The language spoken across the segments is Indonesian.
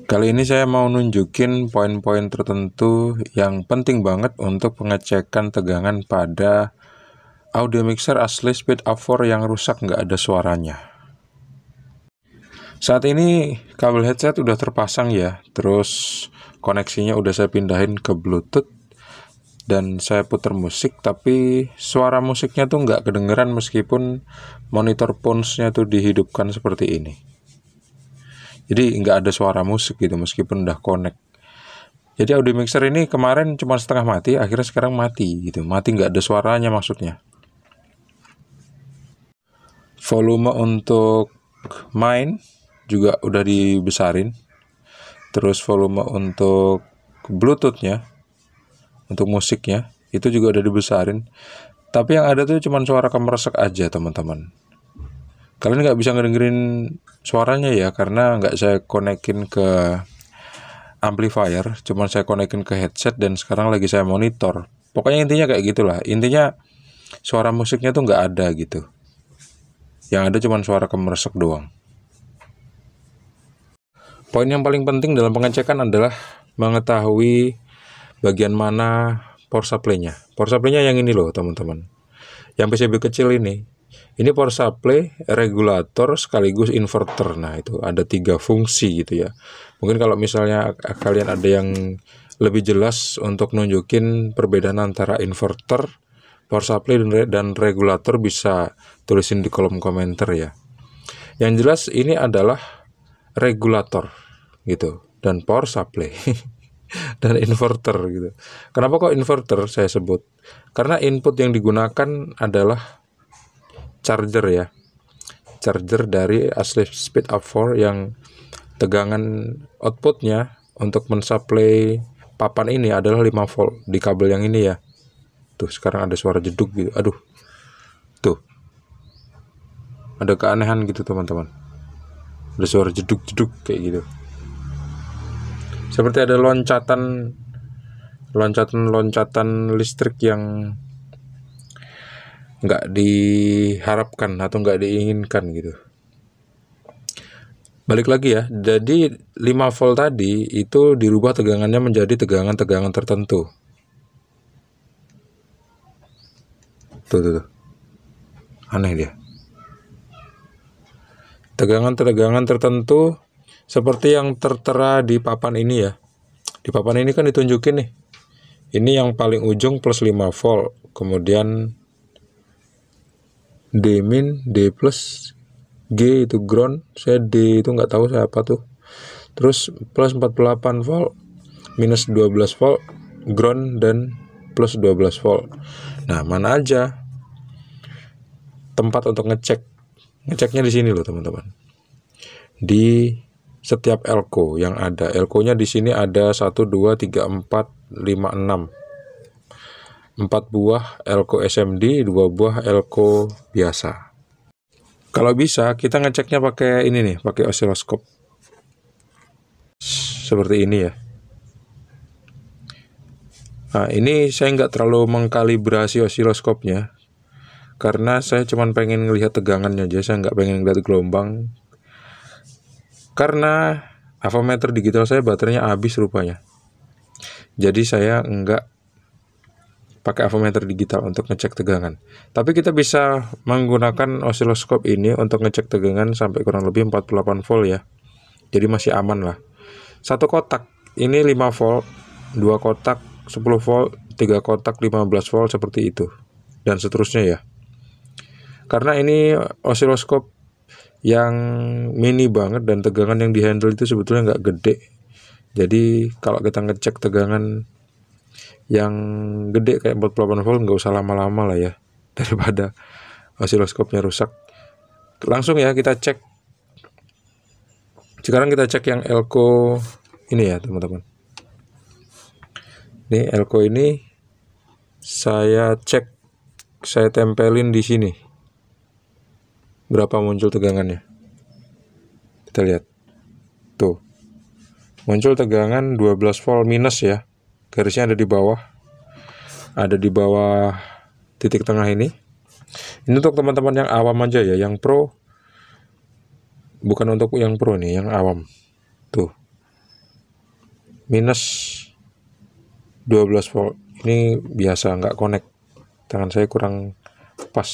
Kali ini saya mau nunjukin poin-poin tertentu yang penting banget untuk pengecekan tegangan pada audio mixer asli Speed Up 4 yang rusak nggak ada suaranya. Saat ini kabel headset udah terpasang ya, terus koneksinya udah saya pindahin ke Bluetooth dan saya putar musik, tapi suara musiknya tuh nggak kedengeran meskipun monitor phones-nya tuh dihidupkan seperti ini. Jadi nggak ada suara musik gitu meskipun udah connect. Jadi audio mixer ini kemarin cuma setengah mati, akhirnya sekarang mati gitu. Mati nggak ada suaranya maksudnya. Volume untuk main juga udah dibesarin. Terus volume untuk Bluetooth-nya, untuk musiknya, itu juga udah dibesarin. Tapi yang ada tuh cuma suara kemeresek aja teman-teman. Kalian nggak bisa ngedengerin suaranya ya, karena nggak saya konekin ke amplifier, cuma saya konekin ke headset dan sekarang lagi saya monitor. Pokoknya intinya kayak gitulah. Intinya suara musiknya tuh nggak ada gitu. Yang ada cuma suara kemeresek doang. Poin yang paling penting dalam pengecekan adalah mengetahui bagian mana power supply-nya. Power supply-nya yang ini loh teman-teman. Yang PCB kecil ini. Ini power supply, regulator, sekaligus inverter. Nah itu ada 3 fungsi gitu ya. Mungkin kalau misalnya kalian ada yang lebih jelas untuk nunjukin perbedaan antara inverter, power supply, dan regulator, bisa tulisin di kolom komentar ya. Yang jelas ini adalah regulator gitu, dan power supply dan inverter gitu. Kenapa kok inverter saya sebut? Karena input yang digunakan adalah charger ya, charger dari asli Speed Up 4 yang tegangan outputnya untuk mensuplai papan ini adalah 5 volt di kabel yang ini ya. Tuh sekarang ada suara jeduk gitu, aduh, tuh ada keanehan gitu teman-teman, ada suara jeduk-jeduk kayak gitu, seperti ada loncatan listrik yang nggak diharapkan atau nggak diinginkan gitu. Balik lagi ya, jadi 5 volt tadi itu dirubah tegangannya menjadi tegangan-tegangan tertentu. Tuh. Aneh dia. Tegangan-tegangan tertentu seperti yang tertera di papan ini ya. Di papan ini kan ditunjukin nih. Ini yang paling ujung plus 5 volt, kemudian D min, D plus, G itu ground, saya D itu nggak tahu saya apa tuh. Terus plus 48 volt, minus 12 volt, ground, dan plus 12 volt. Nah, mana aja tempat untuk ngeceknya di sini loh teman-teman. Di setiap elko yang ada, elko-nya di sini ada 1, 2, 3, 4, 5, 6. 4 buah elko SMD, 2 buah elko biasa. Kalau bisa kita ngeceknya pakai ini nih, pakai osiloskop. Seperti ini ya. Nah, ini saya nggak terlalu mengkalibrasi osiloskopnya, karena saya cuma pengen ngelihat tegangannya aja, saya nggak pengen ngelihat gelombang. Karena avometer digital saya baterainya habis rupanya. Jadi saya nggak pakai avometer digital untuk ngecek tegangan. Tapi kita bisa menggunakan osiloskop ini untuk ngecek tegangan sampai kurang lebih 48 volt ya. Jadi masih aman lah. Satu kotak ini 5 volt, 2 kotak 10 volt, 3 kotak 15 volt, seperti itu. Dan seterusnya ya. Karena ini osiloskop yang mini banget dan tegangan yang dihandle itu sebetulnya nggak gede. Jadi kalau kita ngecek tegangan yang gede kayak 48 volt nggak usah lama-lama lah ya, daripada osiloskopnya rusak. Langsung ya kita cek. Sekarang kita cek yang elko ini ya teman-teman. Ini elko ini saya cek, saya tempelin di sini. Berapa muncul tegangannya? Kita lihat. Tuh. Muncul tegangan 12 volt minus ya. Garisnya ada di bawah. Ada di bawah titik tengah ini. Ini untuk teman-teman yang awam aja ya, yang pro. Bukan untuk yang pro nih, yang awam. Tuh. minus 12 volt. Ini biasa nggak connect, tangan saya kurang pas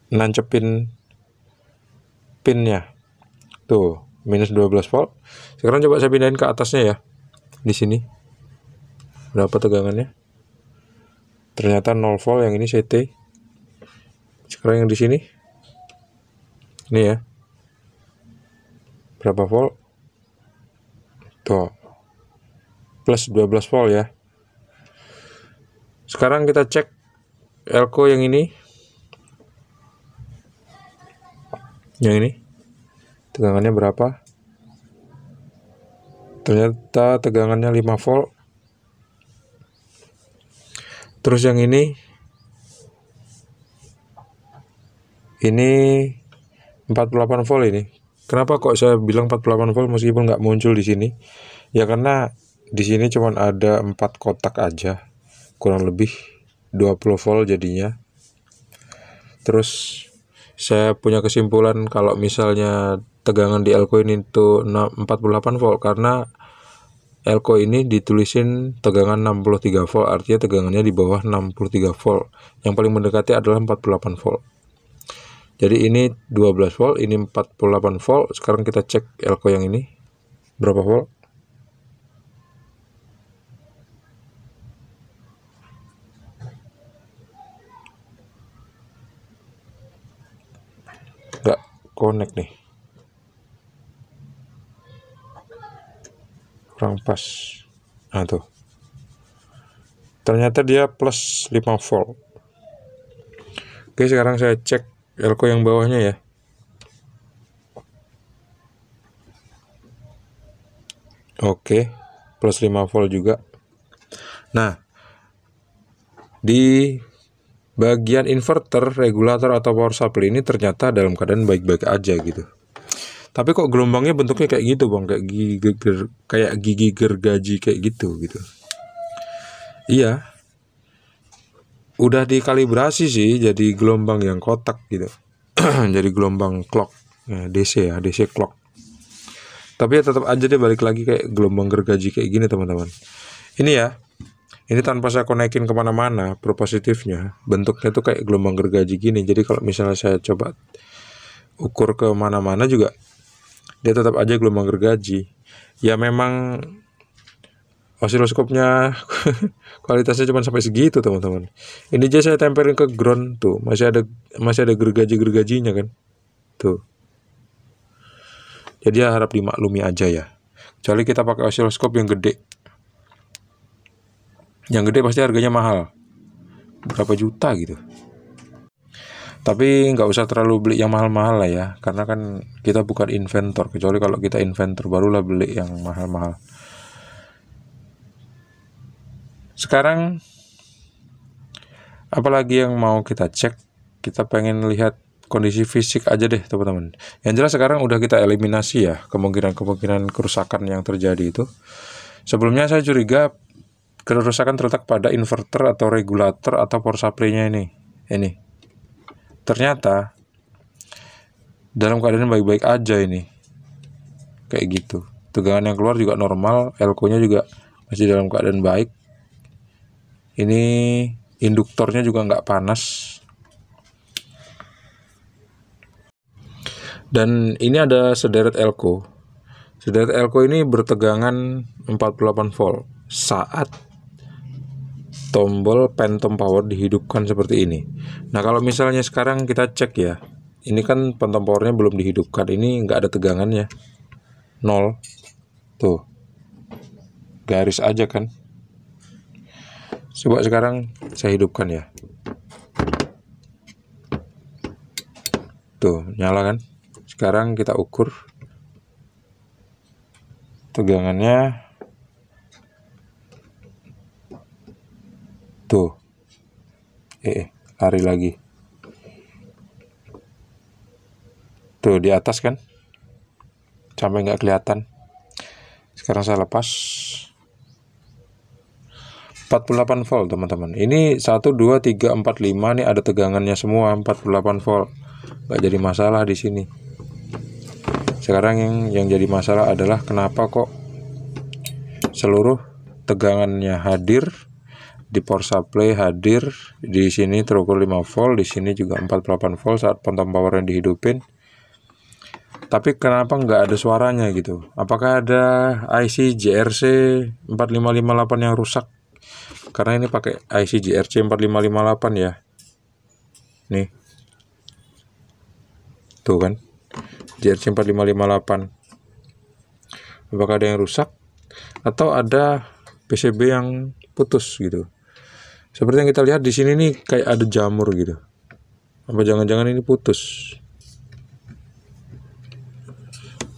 nancepin pinnya. Tuh, minus 12 volt. Sekarang coba saya pindahin ke atasnya ya. Di sini berapa tegangannya? Ternyata 0 volt, yang ini CT. Sekarang yang di sini ini ya, berapa volt? Tuh, plus 12 volt ya. Sekarang kita cek elko yang ini. Yang ini tegangannya berapa? Ternyata tegangannya 5 volt. Terus yang ini 48 volt ini. Kenapa kok saya bilang 48 volt meskipun nggak muncul di sini? Ya karena di sini cuma ada 4 kotak aja, kurang lebih 20 volt jadinya. Terus saya punya kesimpulan kalau misalnya tegangan di elko ini itu 48 volt karena elko ini ditulisin tegangan 63 volt, artinya tegangannya di bawah 63 volt. Yang paling mendekati adalah 48 volt. Jadi ini 12 volt, ini 48 volt. Sekarang kita cek elko yang ini berapa volt? Nggak connect nih, kurang pas. Nah tuh, ternyata dia plus 5 volt. Oke, sekarang saya cek elko yang bawahnya ya. Oke, plus 5 volt juga. Nah, di bagian inverter, regulator atau power supply ini ternyata dalam keadaan baik-baik aja gitu. Tapi kok gelombangnya bentuknya kayak gitu bang, kayak gigi gergaji kayak gitu. Iya, udah dikalibrasi sih jadi gelombang yang kotak gitu. Jadi gelombang clock, ya, DC ya, DC clock. Tapi ya tetap aja dia balik lagi kayak gelombang gergaji kayak gini teman-teman. Ini ya, ini tanpa saya konekin kemana-mana, pro positifnya bentuknya tuh kayak gelombang gergaji gini. Jadi kalau misalnya saya coba ukur ke mana-mana juga dia tetap aja gelombang gergaji. Ya memang osiloskopnya kualitasnya cuma sampai segitu teman-teman. Ini aja saya tempelin ke ground tuh, masih ada gergaji-gergajinya kan. Tuh. Jadi ya harap dimaklumi aja ya. Kecuali kita pakai osiloskop yang gede. Yang gede pasti harganya mahal, berapa juta gitu. Tapi nggak usah terlalu beli yang mahal-mahal lah ya, karena kan kita bukan inventor. Kecuali kalau kita inventor barulah beli yang mahal-mahal. Sekarang apalagi yang mau kita cek? Kita pengen lihat kondisi fisik aja deh teman-teman. Yang jelas sekarang udah kita eliminasi ya kemungkinan kerusakan yang terjadi itu. Sebelumnya saya curiga kerusakan terletak pada inverter atau regulator atau power supply-nya ini. Ternyata dalam keadaan baik-baik aja ini. Kayak gitu. Tegangan yang keluar juga normal, elko-nya juga masih dalam keadaan baik. Ini induktornya juga nggak panas. Dan ini ada sederet elko. Sederet elko ini bertegangan 48 volt saat tombol phantom power dihidupkan seperti ini. Nah kalau misalnya sekarang kita cek ya, ini kan phantom powernya belum dihidupkan, ini nggak ada tegangannya, 0. Tuh, garis aja kan. Coba sekarang saya hidupkan ya. Tuh, nyala kan. Sekarang kita ukur tegangannya. Tuh, lari lagi. Tuh di atas kan, sampai nggak kelihatan. Sekarang saya lepas. 48 volt teman-teman. Ini 1, 2, 3, 4, 5 nih ada tegangannya semua 48 volt. Nggak jadi masalah di sini. Sekarang yang jadi masalah adalah kenapa kok seluruh tegangannya hadir, di power supply hadir, di sini terukur 5 volt, di sini juga 48 volt saat phantom power yang dihidupin. Tapi kenapa nggak ada suaranya gitu? Apakah ada IC JRC 4558 yang rusak? Karena ini pakai IC JRC 4558 ya. Nih. Tuh kan. JRC 4558. Apakah ada yang rusak atau ada PCB yang putus gitu? Seperti yang kita lihat di sini nih kayak ada jamur gitu. Apa jangan-jangan ini putus?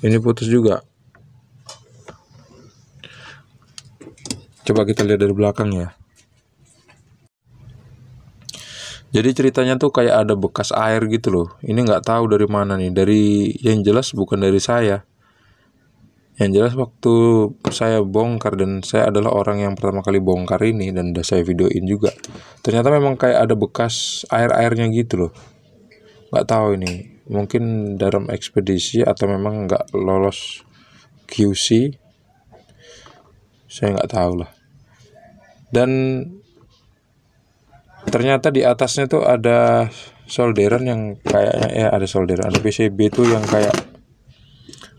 Ini putus juga. Coba kita lihat dari belakang ya. Jadi ceritanya tuh kayak ada bekas air gitu loh. Ini nggak tahu dari mana nih. Dari yang jelas bukan dari saya. Yang jelas waktu saya bongkar, dan saya adalah orang yang pertama kali bongkar ini dan udah saya videoin juga. Ternyata memang kayak ada bekas air-airnya gitu loh. Nggak tahu ini. Mungkin dalam ekspedisi atau memang nggak lolos QC. Saya nggak tahu lah. Dan ternyata di atasnya tuh ada solderan yang kayaknya ada solderan, ada PCB tuh yang kayak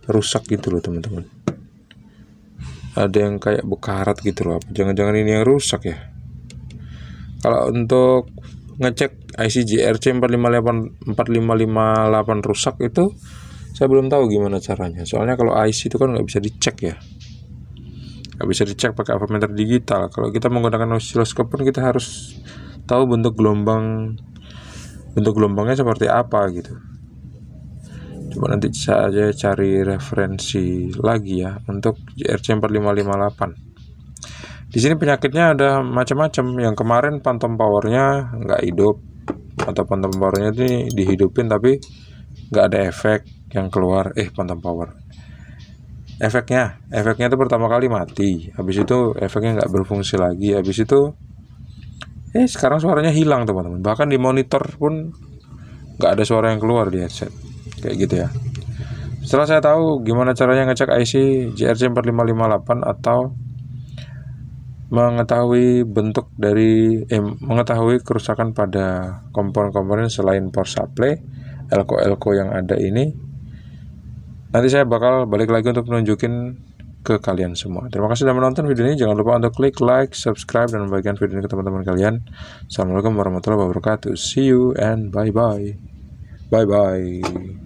rusak gitu loh teman-teman. Ada yang kayak bekarat gitu loh. Jangan-jangan ini yang rusak ya. Kalau untuk ngecek IC JRC 4558 rusak itu saya belum tahu gimana caranya. Soalnya kalau IC itu kan nggak bisa dicek ya. Nggak bisa dicek pakai ampermeter digital. Kalau kita menggunakan osiloskop pun kita harus tahu bentuk gelombangnya seperti apa gitu. Coba nanti saya cari referensi lagi ya untuk JRC 4558. Di sini penyakitnya ada macam-macam. Yang kemarin phantom powernya nggak hidup, atau phantom powernya ini dihidupin tapi nggak ada efek yang keluar. Phantom power. Efeknya itu pertama kali mati. Habis itu efeknya nggak berfungsi lagi. Habis itu sekarang suaranya hilang teman-teman. Bahkan di monitor pun nggak ada suara yang keluar di headset. Kayak gitu ya. Setelah saya tahu gimana caranya ngecek IC JRC 4558 atau mengetahui bentuk dari mengetahui kerusakan pada komponen-komponen selain power supply, elko yang ada ini, nanti saya bakal balik lagi untuk menunjukin ke kalian semua. Terima kasih sudah menonton video ini. Jangan lupa untuk klik like, subscribe, dan membagikan video ini ke teman-teman kalian. Assalamualaikum warahmatullahi wabarakatuh. See you and bye-bye. Bye-bye.